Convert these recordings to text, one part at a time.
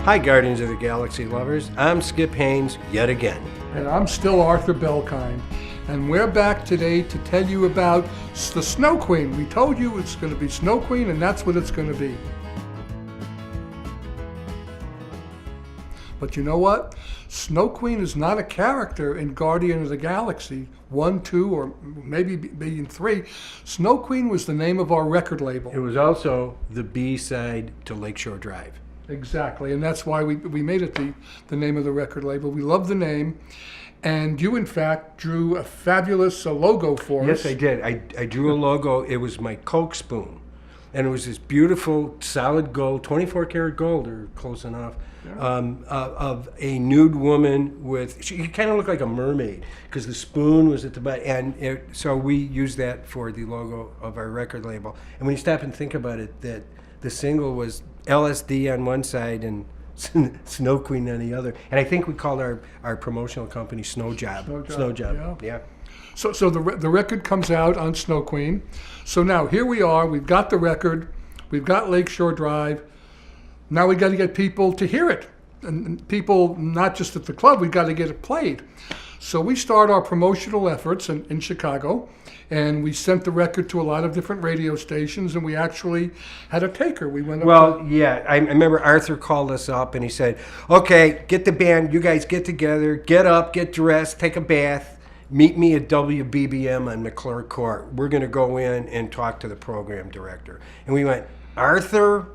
Hi, Guardians of the Galaxy lovers. I'm Skip Haynes yet again. And I'm still Arthur Belkind. And we're back today to tell you about the Snow Queen. We told you it's going to be Snow Queen, and that's what it's going to be. But you know what? Snow Queen is not a character in Guardian of the Galaxy 1, 2, or maybe being 3. Snow Queen was the name of our record label. It was also the B-side to Lakeshore Drive. Exactly, and that's why we made it the name of the record label. We love the name, and you, in fact, drew a fabulous logo for us. Yes, I did. I drew a logo. It was my Coke spoon, and it was this beautiful, solid gold, 24 karat gold, or close enough, of a nude woman with, she kind of looked like a mermaid, because the spoon was at the bottom, and so we used that for the logo of our record label. And when you stop and think about it, that the single was LSD on one side and Snow Queen on the other. And I think we called our promotional company Snow Job. Snow Job. Yeah. So the record comes out on Snow Queen. So now here we are. We've got the record. We've got Lakeshore Drive. Now we got to get people to hear it. And people, not just at the club, we got to get it played. So we start our promotional efforts in Chicago, and we sent the record to a lot of different radio stations, and we actually had a taker. We went up I remember Arthur called us up, and he said, okay, get the band, you guys get together, get up, get dressed, take a bath, meet me at WBBM on McClure Court. We're going to go in and talk to the program director. And we went, Arthur,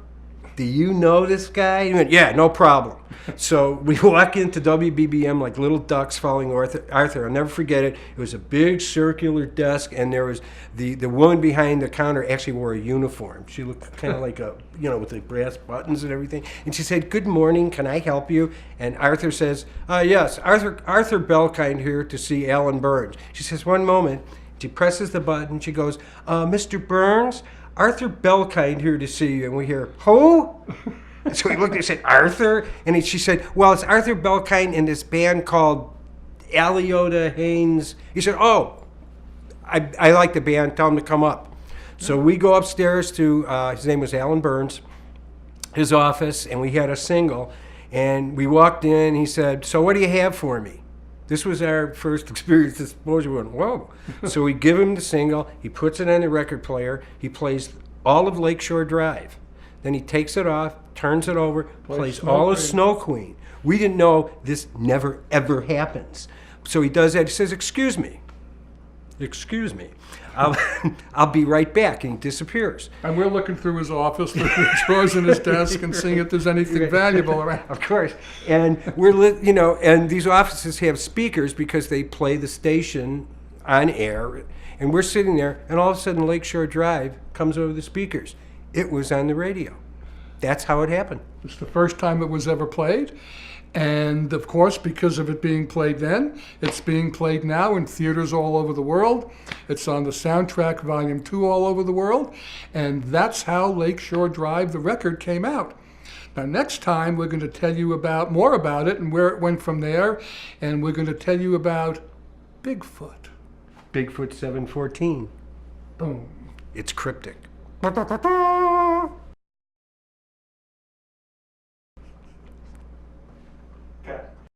do you know this guy? He went, yeah, no problem. So we walk into WBBM like little ducks following Arthur. I'll never forget it. It was a big circular desk, and there was the woman behind the counter actually wore a uniform. She looked kind of like with the brass buttons and everything. And she said, good morning, can I help you? And Arthur says, yes, Arthur Belkind here to see Alan Burns. She says, one moment. She presses the button. She goes, Mr. Burns, Arthur Belkind here to see you. And we hear, who? So he looked and said, Arthur? And she said, well, it's Arthur Belkind in this band called Aliota Haynes. He said, oh, I like the band. Tell him to come up. So we go upstairs to, his name was Alan Burns, his office, and we had a single. And we walked in. He said, so what do you have for me? This was our first experience exposure. We went, whoa. So we give him the single. He puts it on the record player. He plays all of Lakeshore Drive. Then he takes it off, turns it over, plays all of Snow Queen. We didn't know this never, ever happens. So he does that. He says, excuse me. I'll be right back. And he disappears. And we're looking through his office, through the drawers in his desk, and seeing if there's anything valuable around. Of course. And and these offices have speakers because they play the station on air. And we're sitting there, and all of a sudden Lakeshore Drive comes over the speakers. It was on the radio. That's how it happened. It's the first time it was ever played. And of course, because of it being played then, it's being played now in theaters all over the world. It's on the soundtrack Volume 2 all over the world. And that's how Lakeshore Drive, the record, came out. Now, next time, we're going to tell you more about it and where it went from there. And we're going to tell you about Bigfoot. Bigfoot 714. Boom. It's cryptic.